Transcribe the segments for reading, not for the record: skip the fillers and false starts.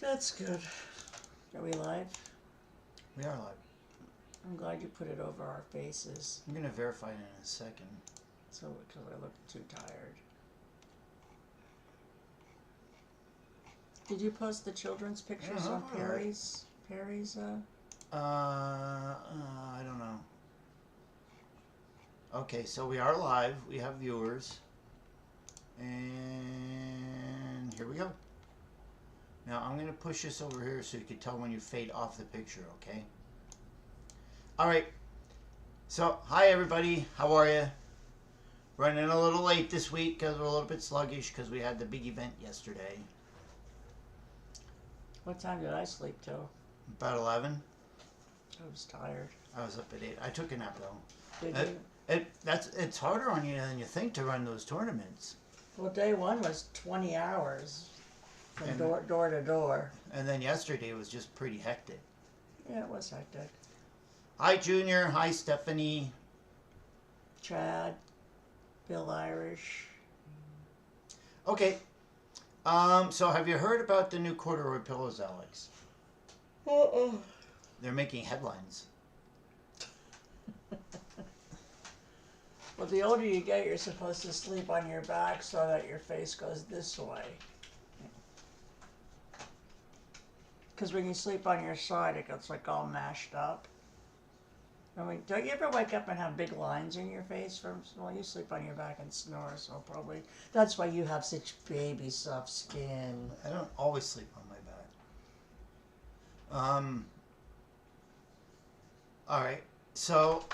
That's good. Are we live? We are live. I'm glad you put it over our faces, I'm going to verify it in a second. so because I look too tired. Did you post the children's pictures Yeah, on all right. Perry's? I don't know. Okay, so we are live. We have viewers. And here we go. Now I'm going to push this over here so you can tell when you fade off the picture, okay? All right. So, hi everybody. How are you? Running a little late this week because we're a little bit sluggish because we had the big event yesterday. What time did I sleep till? About 11. I was tired. I was up at 8. I took a nap though. Did you? It's harder on you than you think to run those tournaments. Well, day one was 20 hours from And- door to door. And then yesterday was just pretty hectic. Yeah, it was hectic. Hi Junior, hi Stephanie. Chad, Bill Irish. Okay. So have you heard about the new corduroy pillows, Alex? They're making headlines. Well, the older you get, you're supposed to sleep on your back so that your face goes this way. Because when you sleep on your side, it gets like all mashed up. I mean, don't you ever wake up and have big lines in your face from, well, you sleep on your back and snore, so probably, that's why you have such baby soft skin. I don't always sleep on my back. All right. So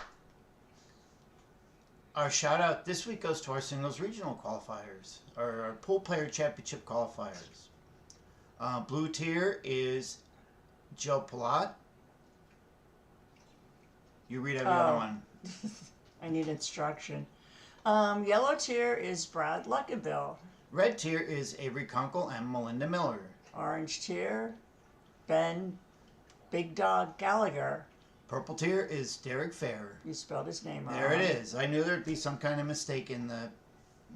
our shout out this week goes to our singles regional qualifiers, or our pool player championship qualifiers. Blue tier is Joe Palat. You read every other one. I need instruction. Yellow tier is Brad Luckenbill. Red tier is Avery Kunkel and Melinda Miller. Orange tier, Ben Big Dog Gallagher. Purple tier is Derek Fair. You spelled his name wrong. There it is. I knew there'd be some kind of mistake in the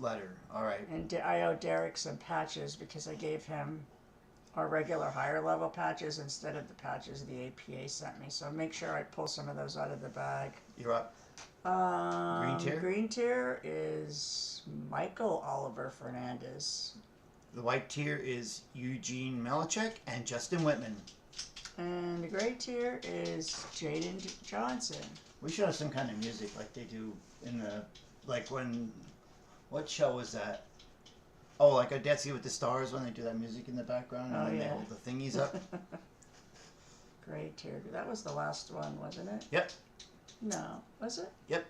letter. All right. And I owe Derek some patches because I gave him our regular higher level patches instead of the patches the APA sent me. So make sure I pull some of those out of the bag. You're up. Green tier? Green tier is Michael Oliver Fernandez. The white tier is Eugene Melichek and Justin Whitman. And the gray tier is Jaden Johnson. We should have some kind of music like they do in the, like when, what show was that? Oh, like a Dancing with the Stars when they do that music in the background and then they hold the thingies up. Gray tier. That was the last one, wasn't it? Yep. No. Was it? Yep.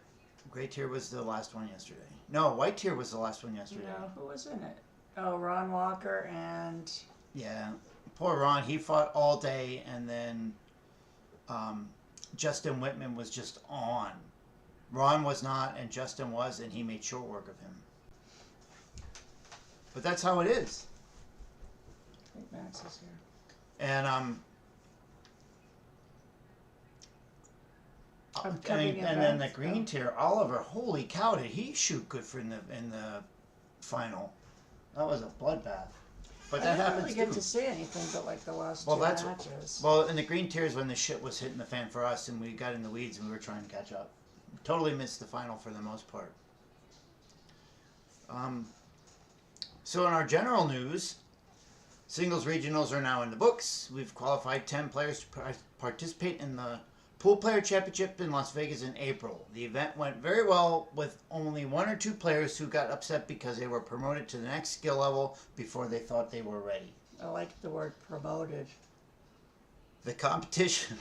Gray tier was the last one yesterday. No, white tier was the last one yesterday. No, who was in it? Oh, Ron Walker and... Yeah. Poor Ron, he fought all day, and then Justin Whitman was just on. Ron was not, and Justin was, and he made short work of him. But that's how it is. I think Max is here. And Upcoming and then the events, green tier, Oliver, holy cow, did he shoot good for in the final? That was a bloodbath. But that I didn't happens really get too. to see anything but like the last Well, two that's matches. well, in the green tiers when the shit was hitting the fan for us, and we got in the weeds and we were trying to catch up. Totally missed the final for the most part. So in our general news, singles regionals are now in the books. We've qualified 10 players to participate in the Pool Player Championship in Las Vegas in April. The event went very well with only 1 or 2 players who got upset because they were promoted to the next skill level before they thought they were ready. I like the word promoted. The competition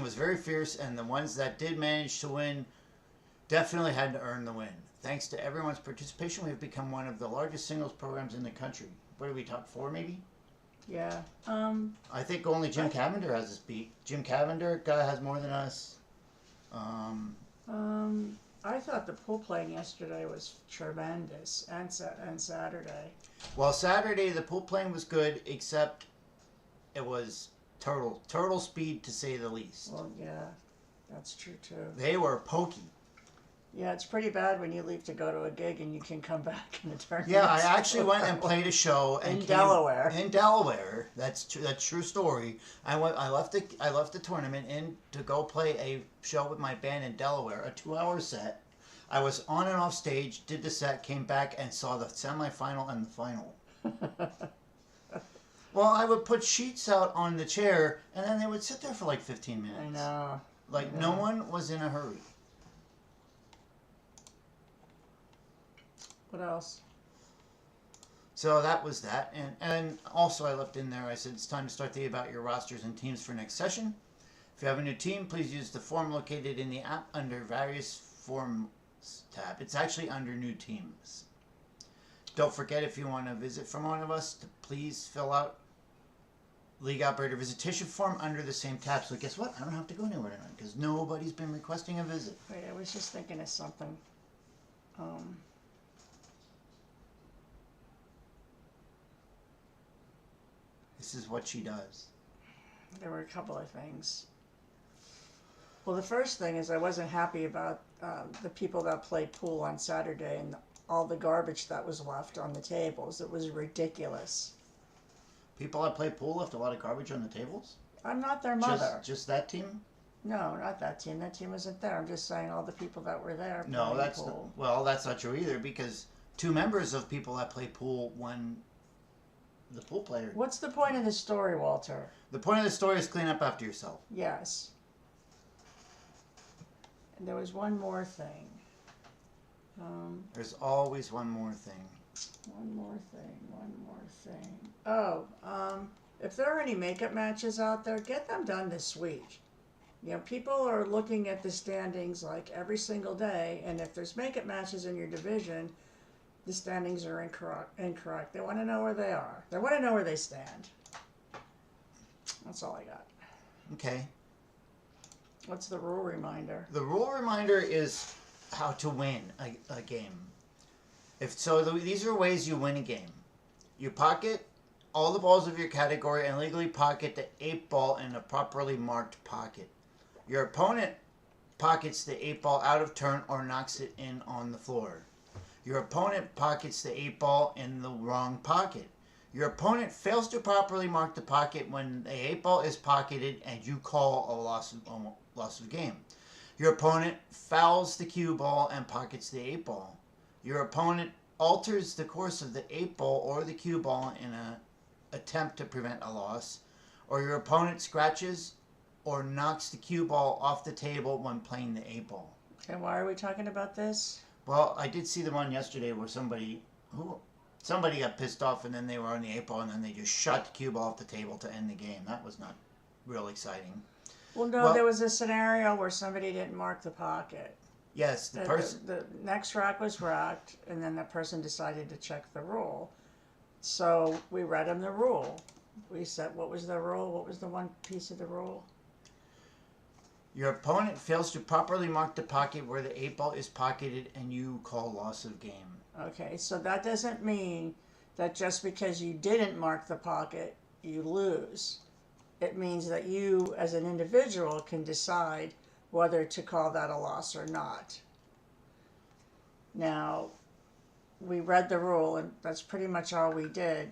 was very fierce, and the ones that did manage to win definitely had to earn the win. Thanks to everyone's participation, we have become one of the largest singles programs in the country. What are we, top 4 maybe? Yeah. I think only Jim Cavender has us beat. Jim Cavender guy has more than us. I thought the pool playing yesterday was tremendous, and Saturday. Well, Saturday the pool playing was good, except it was turtle speed to say the least. Well, yeah, that's true too. They were pokey. Yeah, it's pretty bad when you leave to go to a gig and you can come back in a tournament. Yeah, I actually went and played a show and in Delaware. In Delaware, that's true. That's true story. I left the tournament in to go play a show with my band in Delaware, a 2-hour set. I was on and off stage, did the set, came back and saw the semifinal and the final. Well, I would put sheets out on the chair, and then they would sit there for like 15 minutes. I know. Like no one was in a hurry. What else? So that was that. And also I left in there, I said, it's time to start thinking about your rosters and teams for next session. If you have a new team, please use the form located in the app under various forms tab. It's actually under new teams. Don't forget, if you want to visit from one of us, to please fill out League Operator Visitation form under the same tab. So guess what? I don't have to go anywhere tonight because nobody's been requesting a visit. Wait, I was just thinking of something. This is what she does. There were a couple of things. Well, the first thing is I wasn't happy about the people that played pool on Saturday and all the garbage that was left on the tables. It was ridiculous. People that play pool left a lot of garbage on the tables? I'm not their mother. Just that team? No, not that team. That team wasn't there. I'm just saying all the people that were there No, playing that's pool. well, that's not true either because 2 members of people that play pool won the pool player. What's the point of the story, Walter? The point of the story is clean up after yourself. Yes. And there was one more thing. There's always one more thing. One more thing. Oh, if there are any makeup matches out there, get them done this week. You know, people are looking at the standings like every single day, and if there's makeup matches in your division, the standings are incorrect. They want to know where they are. They want to know where they stand. That's all I got. Okay. What's the rule reminder? The rule reminder is how to win a game. These are ways you win a game. You pocket all the balls of your category and legally pocket the 8 ball in a properly marked pocket. Your opponent pockets the 8 ball out of turn or knocks it in on the floor. Your opponent pockets the 8 ball in the wrong pocket. Your opponent fails to properly mark the pocket when the 8 ball is pocketed and you call a loss of game. Your opponent fouls the cue ball and pockets the 8 ball. Your opponent alters the course of the 8 ball or the cue ball in an attempt to prevent a loss. Or your opponent scratches or knocks the cue ball off the table when playing the 8 ball. And why are we talking about this? Well, I did see the one yesterday where somebody got pissed off and then they were on the 8 ball and then they just shot the cue ball off the table to end the game. That was not real exciting. Well, there was a scenario where somebody didn't mark the pocket. Yes, the next rack was racked, and then the person decided to check the rule. So we read him the rule. We said, what was the rule? What was the one piece of the rule? Your opponent fails to properly mark the pocket where the 8 ball is pocketed and you call loss of game. Okay, so that doesn't mean that just because you didn't mark the pocket, you lose. It means that you, as an individual, can decide whether to call that a loss or not. Now, we read the rule, and that's pretty much all we did.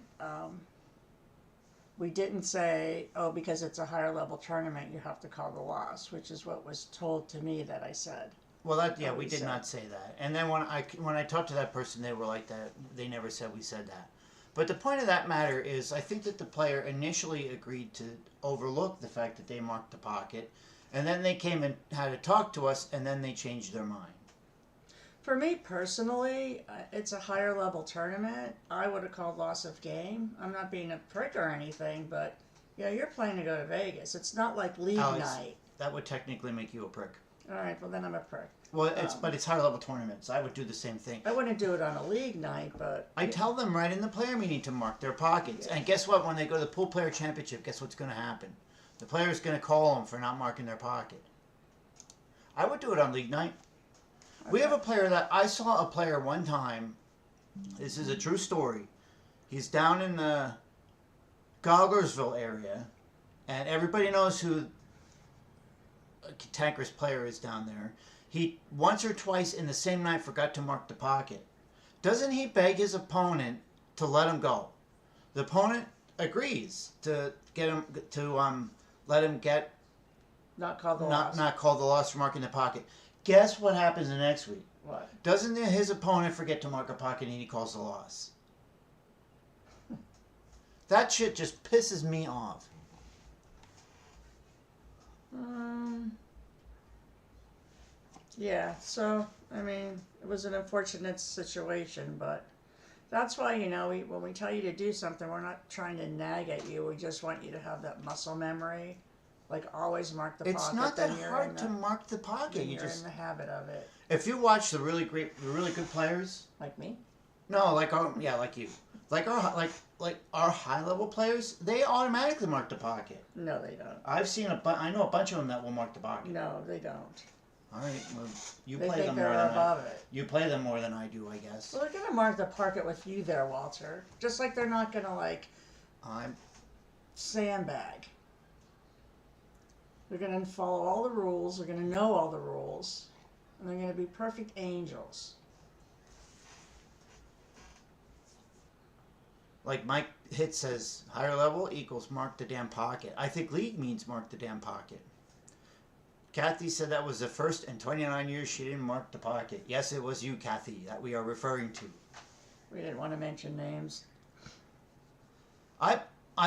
We didn't say, oh, because it's a higher level tournament, you have to call the loss, which is what was told to me that I said. Well, we did not say that. And then when I talked to that person, they were like that. They never said we said that. But the point of that matter is, I think that the player initially agreed to overlook the fact that they marked the pocket, and then they came and had to talk to us, and then they changed their mind. For me personally, it's a higher level tournament. I would have called loss of game. I'm not being a prick or anything, but you're playing to go to Vegas. It's not like league night. That would technically make you a prick. All right, well then I'm a prick. Well, it's higher level tournaments. I would do the same thing. I wouldn't do it on a league night, but I tell them right in the player meeting to mark their pockets. Yeah. And guess what? When they go to the pool player championship, guess what's going to happen? The player's going to call them for not marking their pocket. I would do it on league night. Okay. We have a player that I saw a player one time. This is a true story. He's down in the Goggersville area, and everybody knows who a Cantankerous player is down there. he once or twice in the same night forgot to mark the pocket. Doesn't he beg his opponent to let him go? The opponent agrees to get him to let him get Not called the not loss. not call the loss for marking the pocket. Guess what happens the next week? What? Doesn't his opponent forget to mark a pocket and he calls the loss? That shit just pisses me off. Yeah, so, I mean, it was an unfortunate situation, but that's why, when we tell you to do something, we're not trying to nag at you. We just want you to have that muscle memory. Like, always mark the pocket. It's not that then you're hard in to mark the pocket. then You you're just in the habit of it. if you watch the really good players. Like me? No, like you, like our high level players, they automatically mark the pocket. No, they don't. I've seen I know a bunch of them that will mark the pocket. No, they don't. All right, well, you They play think them they're more than above it. you play them more than I do, I guess. Well, they're gonna mark the pocket with you there, Walter. Just like they're not gonna, I'm sandbag. They're gonna follow all the rules, they're gonna know all the rules, and they're gonna be perfect angels. like Mike Hit says, higher level equals mark the damn pocket. I think league means mark the damn pocket. Kathy said that was the first in 29 years she didn't mark the pocket. Yes, it was you, Kathy, that we are referring to. We didn't want to mention names. I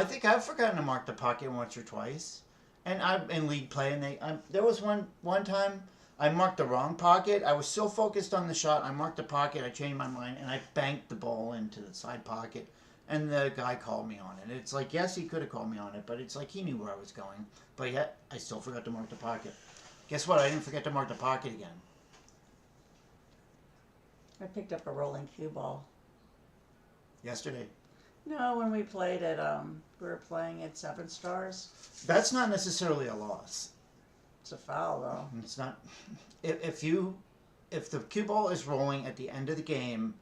think I've forgotten to mark the pocket once or twice, and I'm in league play, and there was one time I marked the wrong pocket. I was so focused on the shot, I marked the pocket, I changed my mind, and I banked the ball into the side pocket, and the guy called me on it. It's like, yes, he could have called me on it, but it's like he knew where I was going, but yet I still forgot to mark the pocket. Guess what? I didn't forget to mark the pocket again. I picked up a rolling cue ball. Yesterday. No, when we played at, we were playing at Seven Stars. That's not necessarily a loss. It's a foul, though. It's not. If the cue ball is rolling at the end of the game,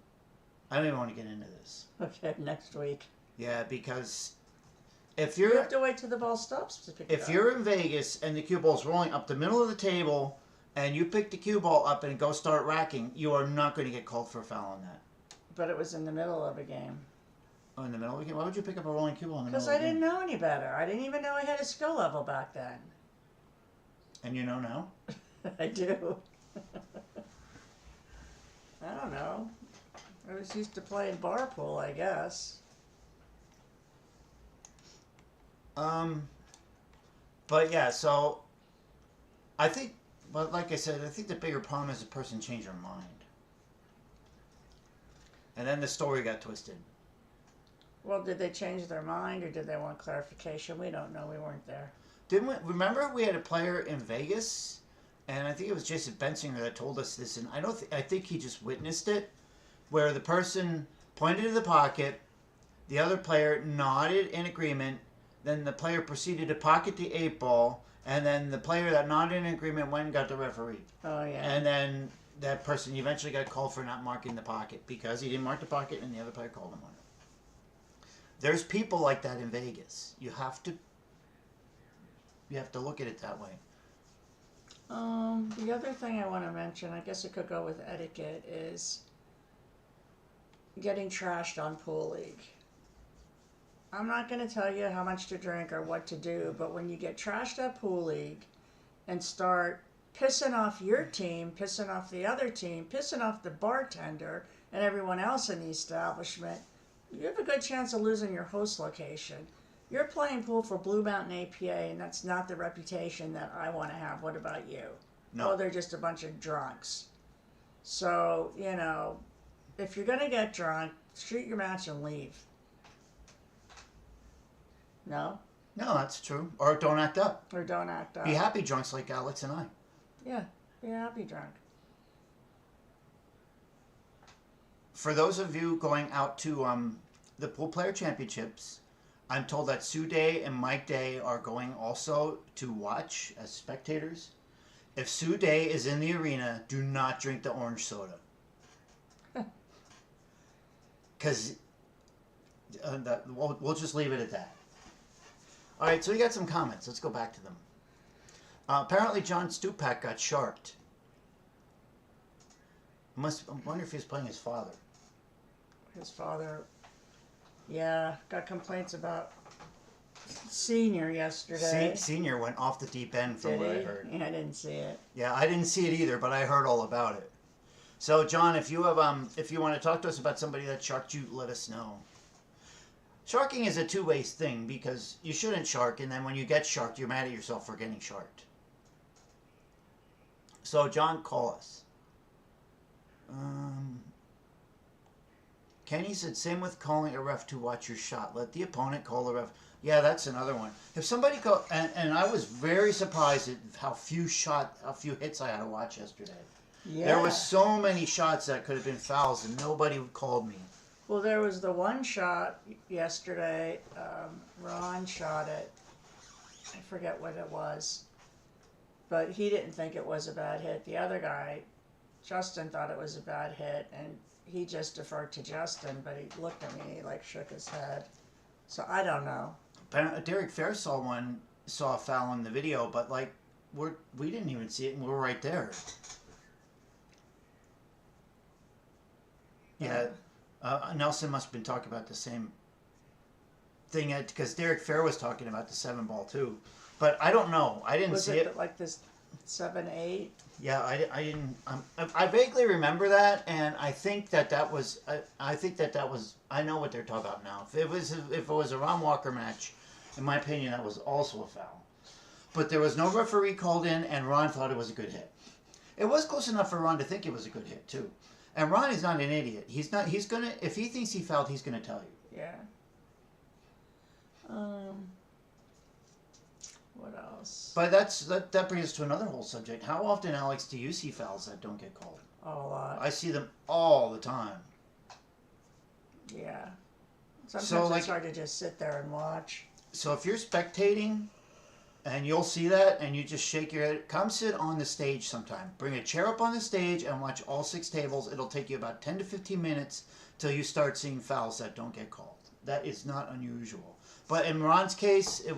I don't even want to get into this. Okay, next week. Yeah, because if You you're have to wait till the ball stops to pick it up. if you're in Vegas and the cue ball's rolling up the middle of the table and you pick the cue ball up and go start racking, you are not going to get called for a foul on that. But it was in the middle of a game. Oh, in the middle of the game? Why would you pick up a rolling cue ball in the middle Because of I the game? didn't know any better. I didn't even know I had a skill level back then. And you know now? I do. I don't know. I was used to playing bar pool, I guess. But yeah, so I think, but like I said, I think the bigger problem is the person changed their mind. And then the story got twisted. Well, did they change their mind or did they want clarification? We don't know. We weren't there. Didn't we? Remember we had a player in Vegas, and I think it was Jason Bensinger that told us this, and I think he just witnessed it, where the person pointed to the pocket, the other player nodded in agreement, then the player proceeded to pocket the 8-ball, and then the player that nodded in agreement went and got the referee. Oh, yeah. And then that person eventually got called for not marking the pocket because he didn't mark the pocket and the other player called him on it. There's people like that in Vegas. You have to look at it that way. The other thing I want to mention, I guess it could go with etiquette, is getting trashed on Pool League. I'm not going to tell you how much to drink or what to do, but when you get trashed at Pool League and start pissing off your team, pissing off the other team, pissing off the bartender and everyone else in the establishment, you have a good chance of losing your host location. You're playing pool for Blue Mountain APA, and that's not the reputation that I want to have. What about you? No. Oh, they're just a bunch of drunks. So, if you're going to get drunk, shoot your match and leave. No? No, that's true. Or don't act up. Or don't act up. Be happy drunks like Alex and I. Yeah, be happy drunk. For those of you going out to the Pool Player Championships, I'm told that Sue Day and Mike Day are going also to watch as spectators. If Sue Day is in the arena, do not drink the orange soda. Because we'll just leave it at that. All right, so we got some comments. Let's go back to them. Apparently, John Stupak got sharked. I wonder if he's playing his father. His father, yeah, got complaints about Senior yesterday. Senior went off the deep end from Did what he? I heard. Yeah, I didn't see it. Yeah, I didn't see it either, but I heard all about it. So, John, if you have if you want to talk to us about somebody that sharked you, let us know. Sharking is a two-way thing because you shouldn't shark, and then when you get sharked, you're mad at yourself for getting sharked. So, John, call us. Kenny said, same with calling a ref to watch your shot. Let the opponent call the ref. Yeah, that's another one. If somebody called, and I was very surprised at how few hits I had to watch yesterday. Yeah. There were so many shots that could have been fouls, and nobody called me. Well, there was the one shot yesterday. Ron shot it. I forget what it was, but he didn't think it was a bad hit. The other guy, Justin, thought it was a bad hit, and he just deferred to Justin. But he looked at me, and he like shook his head. So I don't know. Derek Fair saw a foul in the video, but like we didn't even see it, and we were right there. Yeah, Nelson must have been talking about the same thing because Derek Fair was talking about the 7-ball too, but I don't know. I didn't see it. Like this 7-8? Yeah, I didn't. I vaguely remember that, and I think that was. I think that was. I know what they're talking about now. If it was a Ron Walker match, in my opinion, that was also a foul. But there was no referee called in, and Ron thought it was a good hit. It was close enough for Ron to think it was a good hit too. And Ron is not an idiot. He's not. He's gonna. If he thinks he fouled, he's gonna tell you. Yeah. What else? But that brings us to another whole subject. How often, Alex, do you see fouls that don't get called? A lot. I see them all the time. Yeah. Sometimes it's hard to just sit there and watch. So if you're spectating, and you'll see that, and you just shake your head, come sit on the stage sometime. Bring a chair up on the stage and watch all 6 tables. It'll take you about 10 to 15 minutes till you start seeing fouls that don't get called. That is not unusual. But in Ron's case, it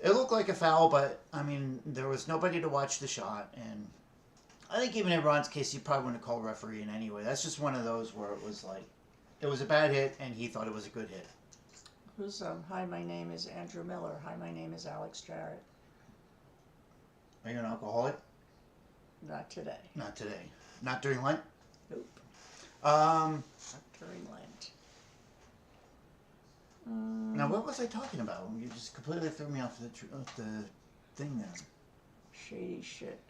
looked like a foul, but I mean, there was nobody to watch the shot, and I think even in Ron's case, he probably wouldn't have called referee in anyway. That's just one of those where it was like, it was a bad hit, and he thought it was a good hit. Who's hi, my name is Andrew Miller. Hi, my name is Alex Jarrett. Are you an alcoholic? Not today. Not today. Not during Lent? Nope. Not during Lent. Now, what was I talking about? You just completely threw me off the thing there. Shady shit.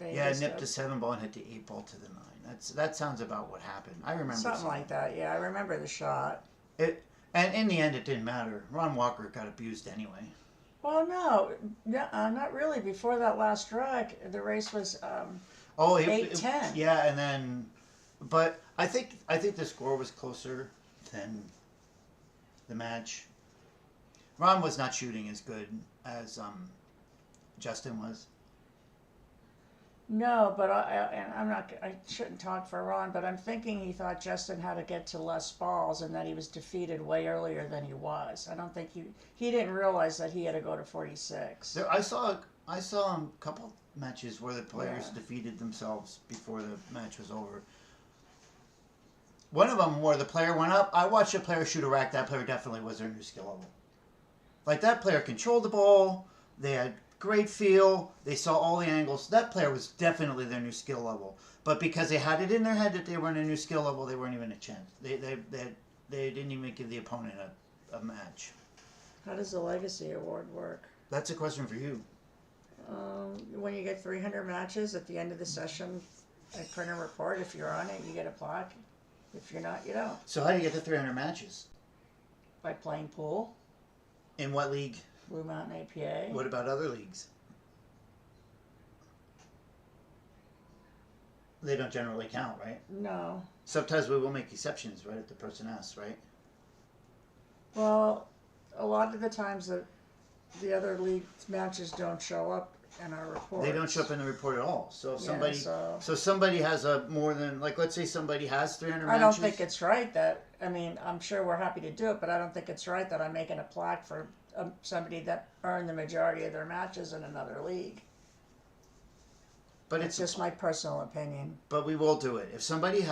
Yeah, nipped the 7-ball and hit the 8-ball to the 9. That sounds about what happened. I remember something like that. Yeah, I remember the shot. And in the end, it didn't matter. Ron Walker got abused anyway. Well, no, not really. Before that last wreck, the race was 8-10. Yeah, and then, but I think the score was closer than the match. Ron was not shooting as good as Justin was. No, but I shouldn't talk for Ron, but I'm thinking he thought Justin had to get to less balls and that he was defeated way earlier than he was. I don't think he didn't realize that he had to go to 46. I saw a couple matches where the players defeated themselves before the match was over. One of them where the player went up, I watched a player shoot a rack. That player definitely was their new skill level. Like, that player controlled the ball. They had great feel. They saw all the angles. That player was definitely their new skill level. But because they had it in their head that they weren't a new skill level, they weren't even a chance. They didn't even give the opponent a match. How does the Legacy Award work? That's a question for you. When you get 300 matches at the end of the session, I print a report. If you're on it, you get a plaque. If you're not, you don't. So how do you get to 300 matches? By playing pool. In what league? Blue Mountain APA. What about other leagues? They don't generally count, right? No. Sometimes we will make exceptions, right, if the person asks, right? Well, a lot of the times the other league matches don't show up in our report. They don't show up in the report at all. So if somebody, so somebody has a more than, like, let's say somebody has 300 matches. I don't think it's right that, I mean, I'm sure we're happy to do it, but I don't think it's right that I'm making a plaque for somebody that earned the majority of their matches in another league. But It's just my personal opinion. But we will do it. If somebody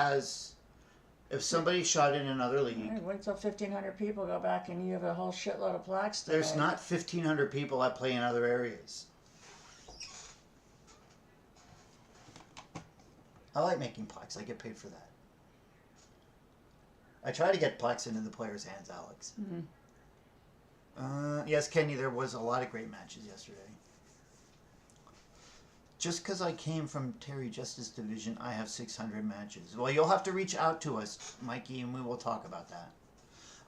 shot in another league, Hey, wait till 1,500 people go back and you have a whole shitload of plaques today. there's not 1,500 people that play in other areas. I like making plaques. I get paid for that. I try to get plaques into the players' hands, Alex. Mm-hmm. Yes, Kenny, there was a lot of great matches yesterday. Just because I came from Terry Justice Division, I have 600 matches. Well, you'll have to reach out to us, Mikey, and we will talk about that.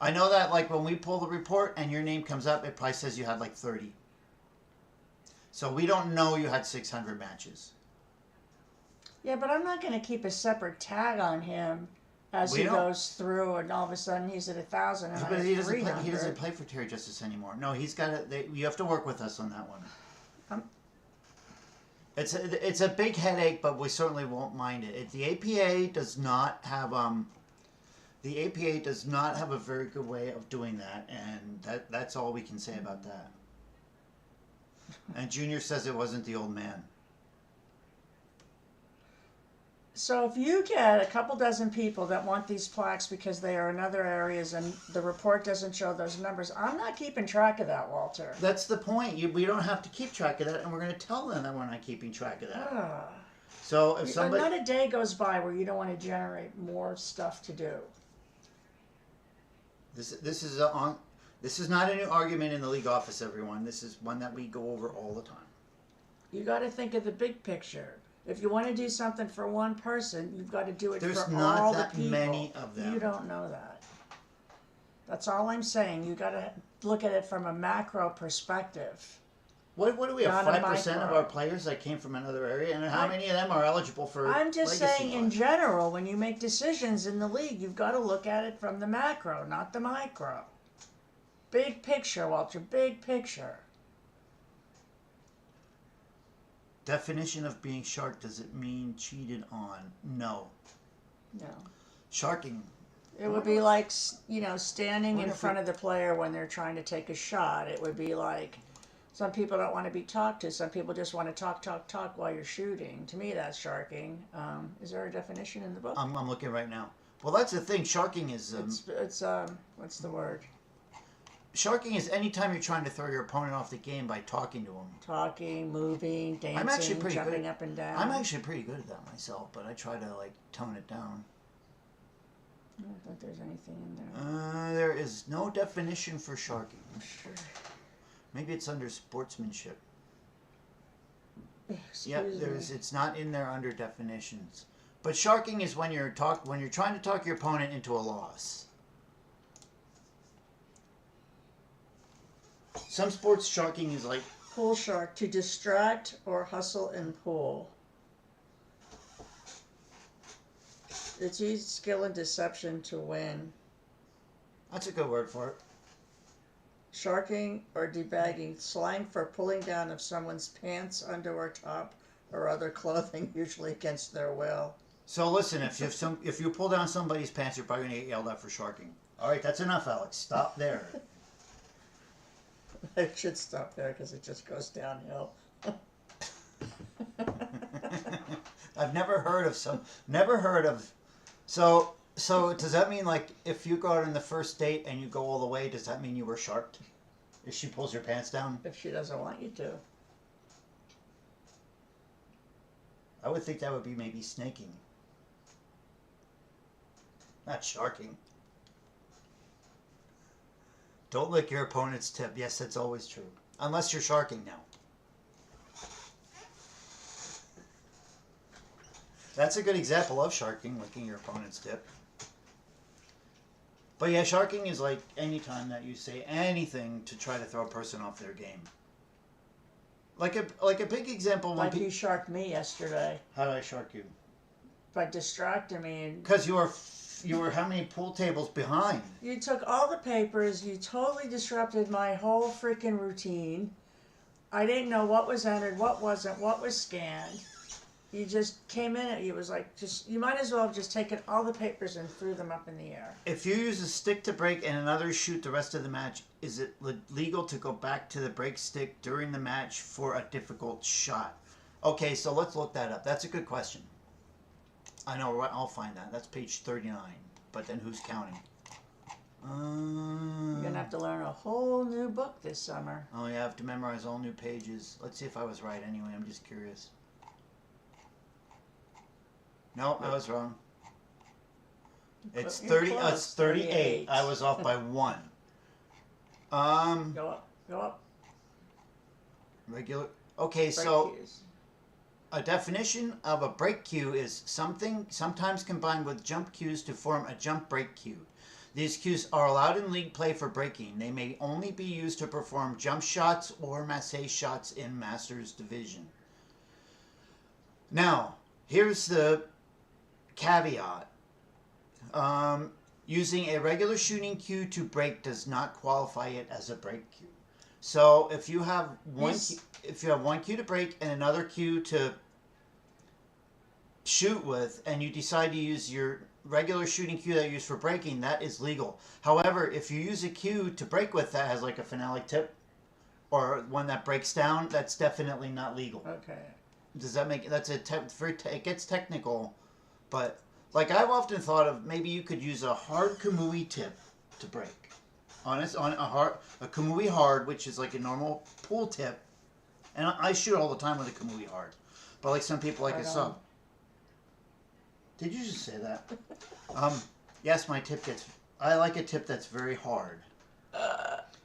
I know that, like, when we pull the report and your name comes up, it probably says you had, like, 30. So we don't know you had 600 matches. Yeah, but I'm not going to keep a separate tag on him as We he don't. goes through, and all of a sudden he's at 1,000 and I But have he doesn't 300. play. He doesn't play for Terry Justice anymore. No, he's got to. You have to work with us on that one. It's a big headache, but we certainly won't mind it. The APA does not have a very good way of doing that, and that's all we can say about that. And Junior says it wasn't the old man. So if you get a couple dozen people that want these plaques because they are in other areas and the report doesn't show those numbers, I'm not keeping track of that, Walter. That's the point. We don't have to keep track of that, and we're going to tell them that we're not keeping track of that. So if somebody... Not a day goes by where you don't want to generate more stuff to do. This is not a new argument in the league office, everyone. This is one that we go over all the time. You got to think of the big picture. If you want to do something for one person, you've got to do it There's for not all the that people. many of them. You don't know that. That's all I'm saying. You got to look at it from a macro perspective. What do we have? Not a 5% of micro. our players that came from another area, and how many of them are eligible for? I'm just legacy saying, in plaques? general, when you make decisions in the league, you've got to look at it from the macro, not the micro. Big picture, Walter. Big picture. Definition of being shark, does it mean cheated on? No. No. Sharking. It would be like, standing What in if front of the player when they're trying to take a shot. It would be like, some people don't want to be talked to. Some people just want to talk while you're shooting. To me, that's sharking. Is there a definition in the book? I'm looking right now. Well, that's the thing. Sharking is... It's what's the word? Sharking is anytime you're trying to throw your opponent off the game by talking to them. Talking, moving, dancing, jumping up and down. I'm actually pretty good at that myself, but I try to, tone it down. I don't think there's anything in there. There is no definition for sharking. Sure. Maybe it's under sportsmanship. Excuse me. It's not in there under definitions. But sharking is when you're trying to talk your opponent into a loss. Some sports sharking is like Pool shark, to distract or hustle and pull. It's used skill and deception to win. that's a good word for it. Sharking or debagging, slang for pulling down of someone's pants, underwear, top, or other clothing, usually against their will. So listen, if you pull down somebody's pants, you're probably gonna get yelled at for sharking. All right, that's enough, Alex. Stop there. I should stop there because it just goes downhill. I've never heard of So does that mean if you go out on the first date and you go all the way, does that mean you were sharked? If she pulls your pants down? If she doesn't want you to. I would think that would be maybe snaking. Not sharking. Don't lick your opponent's tip. Yes, that's always true. Unless you're sharking now. That's a good example of sharking, licking your opponent's tip. But yeah, sharking is like any time that you say anything to try to throw a person off their game. Like a big example. Like you sharked me yesterday. How did I shark you? By distracting me. And Because you were how many pool tables behind? you took all the papers. You totally disrupted my whole freaking routine. I didn't know what was entered, what wasn't, what was scanned. You just came in and it was like, you might as well have just taken all the papers and threw them up in the air. If you use a stick to break and another shoot the rest of the match, is it legal to go back to the break stick during the match for a difficult shot? Okay, so let's look that up. That's a good question. I know, right? I'll find that. That's page 39. But then who's counting? You're gonna have to learn a whole new book this summer. Oh, yeah, I have to memorize all new pages. Let's see if I was right anyway. I'm just curious. No, I was wrong. It's You're 30. close. It's 38. I was off by 1. Go up. Go up. Regular. Okay, Break so cues. a definition of a break cue is something sometimes combined with jump cues to form a jump break cue. These cues are allowed in league play for breaking. They may only be used to perform jump shots or massé shots in Masters Division. Now, here's the caveat. Using a regular shooting cue to break does not qualify it as a break cue. So if you have one cue to break and another cue to shoot with, and you decide to use your regular shooting cue that you use for breaking, that is legal. However, if you use a cue to break with that has like a phenolic tip or one that breaks down, that's definitely not legal. Okay. Does that make that's a it gets technical, but like I've often thought of maybe you could use a hard Kamui tip to break. On a Kamui hard, which is like a normal pool tip, and I shoot all the time with a Kamui hard, but like some people like Right a on. sub. Did you just say that? Yes, my tip gets. I like a tip that's very hard.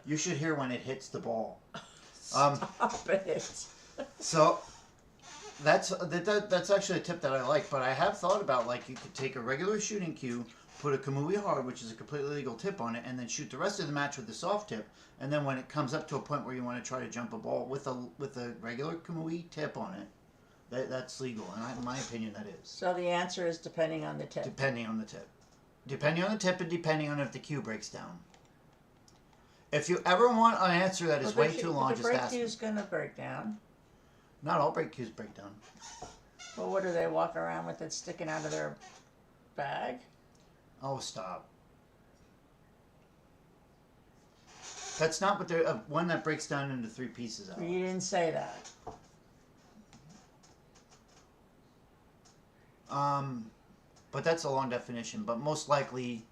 You should hear when it hits the ball. Stop it. So that's actually a tip that I like, but I have thought about like you could take a regular shooting cue, put a Kamui hard, which is a completely legal tip on it, and then shoot the rest of the match with the soft tip. And then when it comes up to a point where you want to try to jump a ball with a regular Kamui tip on it, that's legal. And in my opinion, that is. So the answer is depending on the tip. Depending on the tip. Depending on the tip and depending on if the cue breaks down. If you ever want an answer that is way too long, just ask me. The ask break me. cue's gonna break down. Not all break cues break down. Well, what do they walk around with it sticking out of their bag? Oh, stop. That's not what they're... one that breaks down into 3 pieces. Alex. You didn't say that. But that's a long definition. But most likely,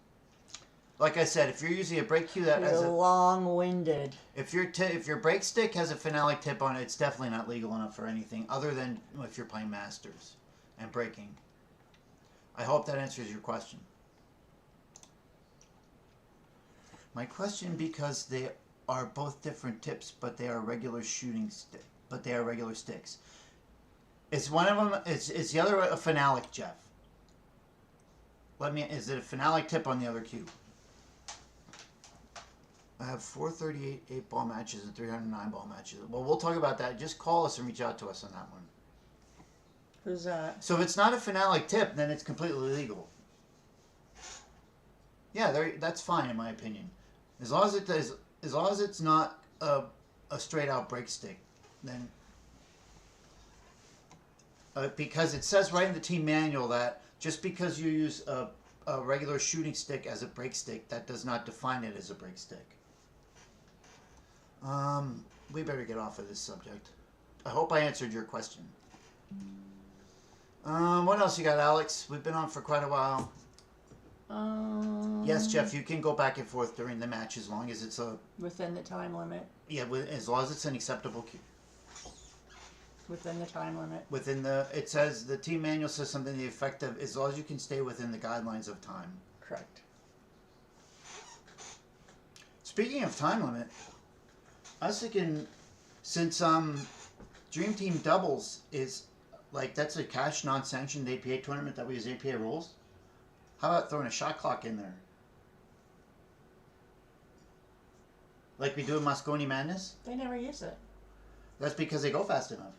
like I said, if you're using a break cue that has You're a... long-winded. If your break stick has a phenolic tip on it, it's definitely not legal enough for anything other than if you're playing Masters and breaking. I hope that answers your question. My question, because they are both different tips, but they are regular shooting stick, but they are regular sticks. Is one of them? Is the other a phenolic, Jeff? Is it a phenolic tip on the other cue? I have 438 8-ball matches and 309 ball matches. Well, we'll talk about that. Just call us and reach out to us on that one. Who's that? So if it's not a phenolic tip, then it's completely legal. Yeah, that's fine in my opinion. As long as it's not a straight out break stick, then because it says right in the team manual that just because you use a regular shooting stick as a break stick, that does not define it as a break stick. We better get off of this subject. I hope I answered your question. What else you got, Alex? We've been on for quite a while. Yes, Jeff, you can go back and forth during the match as long as it's within the time limit. Yeah, as long as it's an acceptable cue. Within the time limit. It says, the team manual says something to the effect of, as long as you can stay within the guidelines of time. Correct. Speaking of time limit, I was thinking, since Dream Team Doubles is, that's a cash non-sanctioned APA tournament that we use APA rules, how about throwing a shot clock in there? Like we do in Mosconi Madness? They never use it. That's because they go fast enough.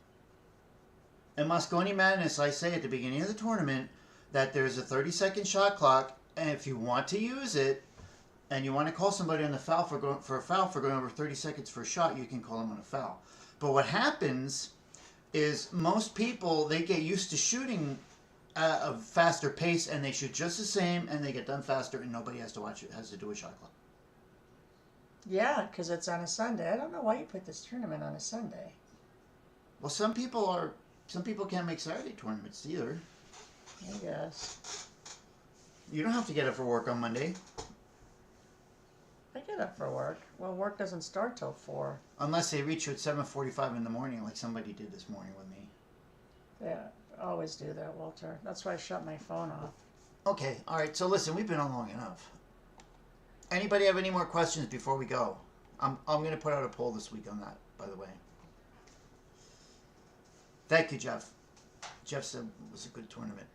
In Mosconi Madness, I say at the beginning of the tournament that there's a 30-second shot clock, and if you want to use it, and you want to call somebody on the foul for a foul for going over 30 seconds for a shot, you can call them on a foul. But what happens is most people, they get used to shooting at a faster pace, and they shoot just the same, and they get done faster, and nobody has to do a shot clock. Yeah, because it's on a Sunday. I don't know why you put this tournament on a Sunday. Well, some people are Some people can't make Saturday tournaments either. I guess. You don't have to get up for work on Monday. I get up for work. Well, work doesn't start till 4. Unless they reach you at 7:45 in the morning, like somebody did this morning with me. Yeah, I always do that, Walter. That's why I shut my phone off. Okay, all right. So listen, we've been on long enough. Anybody have any more questions before we go? I'm going to put out a poll this week on that, by the way. Thank you, Jeff. Jeff said it was a good tournament.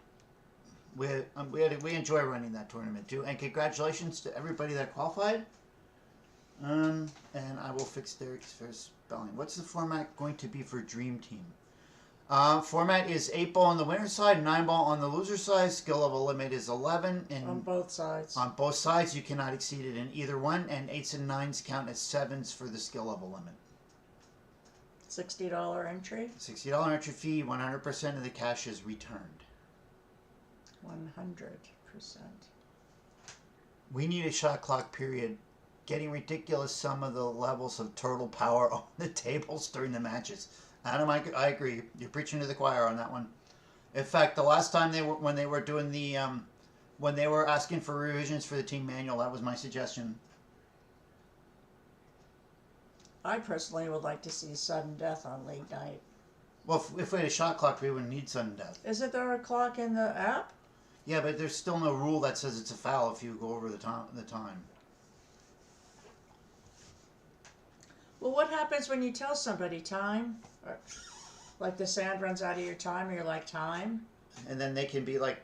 We enjoy running that tournament too, and congratulations to everybody that qualified. And I will fix Derek's first spelling. What's the format going to be for Dream Team? Format is 8 ball on the winner side, 9 ball on the loser side. Skill level limit is 11. And On both sides. on both sides, you cannot exceed it in either one, and 8s and 9s count as 7s for the skill level limit. $60 entry. $60 entry fee, 100% of the cash is returned. 100%. We need a shot clock period. Getting ridiculous some of the levels of turtle power on the tables during the matches. Adam, I agree. You're preaching to the choir on that one. In fact, the last time when they were doing the when they were asking for revisions for the team manual, that was my suggestion. I personally would like to see sudden death on league night. Well, if we had a shot clock, we wouldn't need sudden death. Isn't there a clock in the app? Yeah, but there's still no rule that says it's a foul if you go over the time. Well, what happens when you tell somebody time? Or, like the sand runs out of your time, and you're like, time? And then they can be like,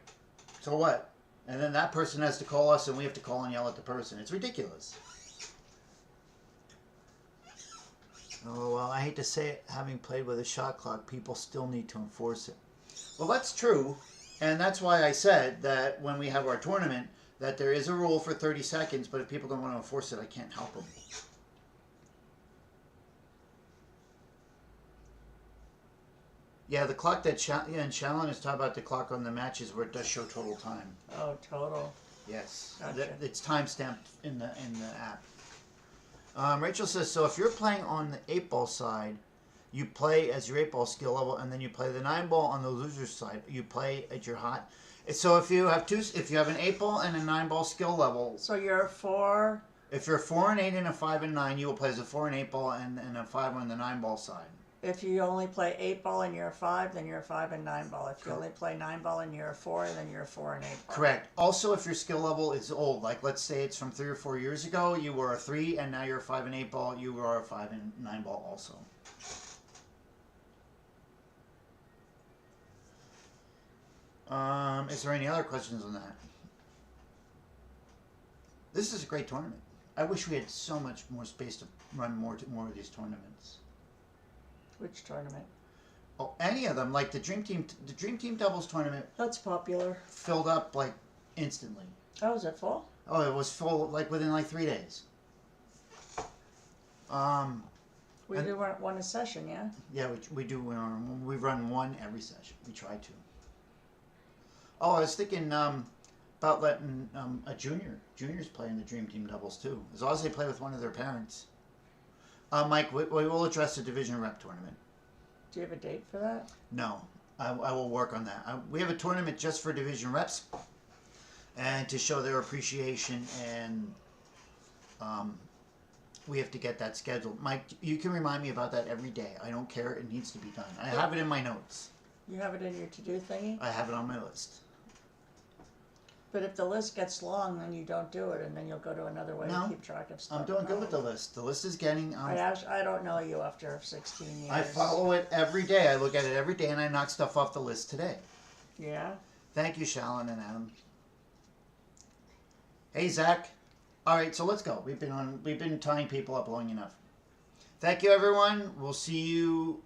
so what? And then that person has to call us, and we have to call and yell at the person. It's ridiculous. Oh, well, I hate to say it, having played with a shot clock, people still need to enforce it. Well, that's true, and that's why I said that when we have our tournament, that there is a rule for 30 seconds, but if people don't want to enforce it, I can't help them. Yeah, the clock that and Shalon is talking about, the clock on the matches where it does show total time. Oh, total. Yes, Gotcha. It's time stamped in the app. Rachel says, so if you're playing on the 8 ball side, you play as your 8 ball skill level, and then you play the 9 ball on the loser's side. You play at your hot. So if you have an 8 ball and a 9 ball skill level. So you're a 4. If you're a 4 and 8 and a 5 and 9, you will play as a 4 and 8 ball and a 5 on the 9 ball side. If you only play 8 ball and you're a 5, then you're a 5 and 9 ball. If you only play 9 ball and you're a 4, then you're a 4 and 8 ball. Correct. Also, if your skill level is old, like let's say it's from 3 or 4 years ago, you were a 3 and now you're a 5 and 8 ball, you are a 5 and 9 ball also. Is there any other questions on that? This is a great tournament. I wish we had so much more space to run more of these tournaments. Which tournament? Oh, any of them, like the Dream Team doubles tournament That's popular. filled up like instantly. Oh, is it full? Oh, it was full like within like 3 days. We do one a session, yeah? Yeah, we do. We run one every session. We try to. Oh, I was thinking about letting juniors play in the Dream Team doubles too, as long as they play with one of their parents. Mike, we will address the division rep tournament. Do you have a date for that? No, I will work on that. We have a tournament just for division reps, and to show their appreciation, and we have to get that scheduled. Mike, you can remind me about that every day. I don't care. It needs to be done. I have it in my notes. You have it in your to-do thingy? I have it on my list. But if the list gets long, then you don't do it, and then you'll go to another way No, to keep track of stuff. I'm doing good with the list. The list is getting... I don't know you after 16 years. I follow it every day. I look at it every day, and I knock stuff off the list today. Yeah? Thank you, Shalon and Adam. Hey, Zach. All right, so let's go. We've been tying people up long enough. Thank you, everyone. I'll see you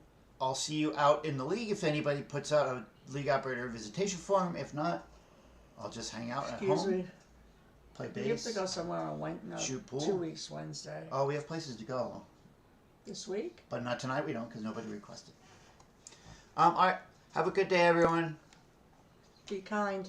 out in the league if anybody puts out a league operator visitation form. If not, I'll just hang out at home. Excuse me. Play base. You have to go somewhere on Wednesday. Shoot pool. 2 weeks Wednesday. Oh, we have places to go. This week? But not tonight, we don't, because nobody requested. All right. Have a good day, everyone. Be kind.